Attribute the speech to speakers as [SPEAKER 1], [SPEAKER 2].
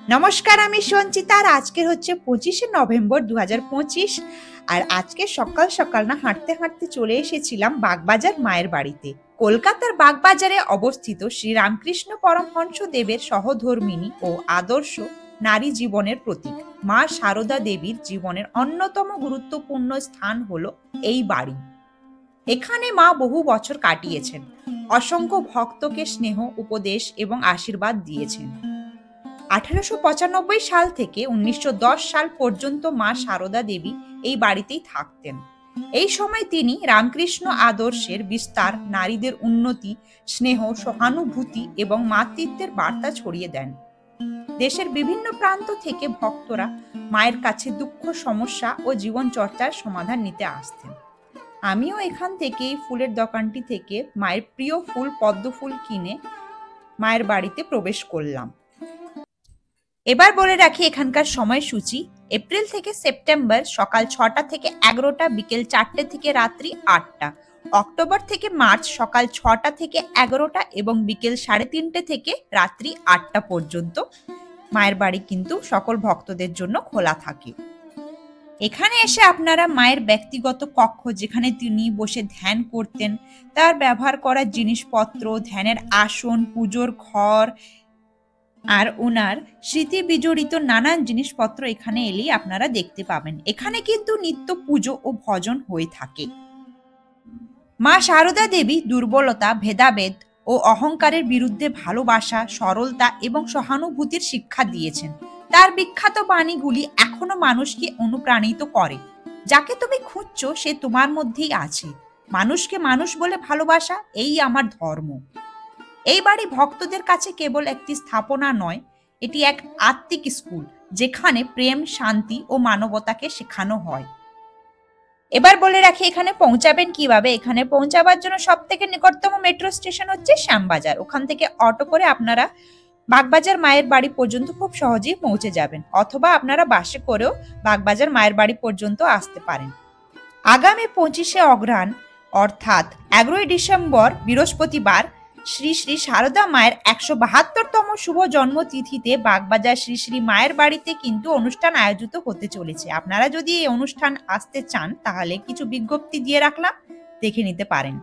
[SPEAKER 1] নমস্কার, আমি সঞ্চিতা। আর আজকের হচ্ছে 25শে নভেম্বর 2025। আর আজকে সকাল সকাল না হাঁটতে হাঁটতে চলে এসেছিলাম বাগবাজার মায়ের বাড়িতে। কলকাতার বাগবাজারে অবস্থিত শ্রী রামকৃষ্ণ পরমহংস দেবের সহধর্মিণী ও আদর্শ নারী জীবনের প্রতীক মা সারদা দেবীর জীবনের অন্যতম গুরুত্বপূর্ণ স্থান হলো এই বাড়ি। এখানে মা বহু বছর কাটিয়েছেন, অসংখ্য ভক্তকে স্নেহ, উপদেশ এবং আশীর্বাদ দিয়েছেন। 1895 সাল থেকে 1910 সাল পর্যন্ত মা সারদা দেবী এই বাড়িতেই থাকতেন। এই সময় তিনি রামকৃষ্ণ আদর্শের বিস্তার, নারীদের উন্নতি, স্নেহ, সহানুভূতি এবং মাতৃত্বের বার্তা ছড়িয়ে দেন। দেশের বিভিন্ন প্রান্ত থেকে ভক্তরা মায়ের কাছে দুঃখ, সমস্যা ও জীবন চর্চার সমাধান নিতে আসতেন। আমিও এখান থেকে এই ফুলের দোকানটি থেকে মায়ের প্রিয় ফুল পদ্ম ফুল কিনে মায়ের বাড়িতে প্রবেশ করলাম। এবার বলে রাখি এখানকার সময়সূচি। এপ্রিল থেকে সেপ্টেম্বর সকাল 6টা থেকে 11টা, বিকেল 4টে থেকে রাত্রি 8টা। অক্টোবর থেকে মার্চ সকাল 6টা থেকে 11টা এবং বিকেল 3:30 থেকে রাত্রি 8টা পর্যন্ত মায়ের বাড়ি কিন্তু সকল ভক্তদের জন্য খোলা থাকে। এখানে এসে আপনারা মায়ের ব্যক্তিগত কক্ষ, যেখানে তিনি বসে ধ্যান করতেন, তার ব্যবহার করা জিনিসপত্র, ধ্যানের আসন, পুজোর ঘর আর ওনার স্মৃতি বিজড়িত নানান জিনিসপত্র এখানে এলেই আপনারা দেখতে পাবেন। এখানে কিন্তু নিত্য পুজো ও ভজন হয়ে থাকে। মা সারদা দেবী দুর্বলতা, ভেদাভেদ ও অহংকারের বিরুদ্ধে ভালোবাসা, সরলতা এবং সহানুভূতির শিক্ষা দিয়েছেন। তার বিখ্যাত বাণীগুলি এখনো মানুষকে অনুপ্রাণিত করে। যাকে তুমি খুঁজছো সে তোমার মধ্যেই আছে। মানুষকে মানুষ বলে ভালোবাসা, এই আমার ধর্ম। এই বাড়ি ভক্তদের কাছে কেবল একটি স্থাপনা নয়, এটি এক আত্মিক স্কুল, যেখানে প্রেম, শান্তি ও মানবতাকে শেখানো হয়। এবার বলে রাখি এখানে পৌঁছাবেন কিভাবে। এখানে পৌঁছাবার জন্য সব থেকে নিকটতম মেট্রো স্টেশন হচ্ছে শ্যামবাজার। ওখান থেকে অটো করে আপনারা বাগবাজার মায়ের বাড়ি পর্যন্ত খুব সহজেই পৌঁছে যাবেন, অথবা আপনারা বাসে করেও বাগবাজার মায়ের বাড়ি পর্যন্ত আসতে পারেন। আগামী 25শে অগ্রহায়ণ অর্থাৎ 11ই ডিসেম্বর বৃহস্পতিবার শ্রী শ্রী সারদা মায়ের 172তম শুভ জন্মতিথিতে বাগবাজার শ্রী শ্রী মায়ের বাড়িতে কিন্তু অনুষ্ঠান আয়োজিত হতে চলেছে। আপনারা যদি এই অনুষ্ঠান আসতে চান তাহলে কিছু বিজ্ঞপ্তি দিয়ে রাখলাম, দেখে নিতে পারেন।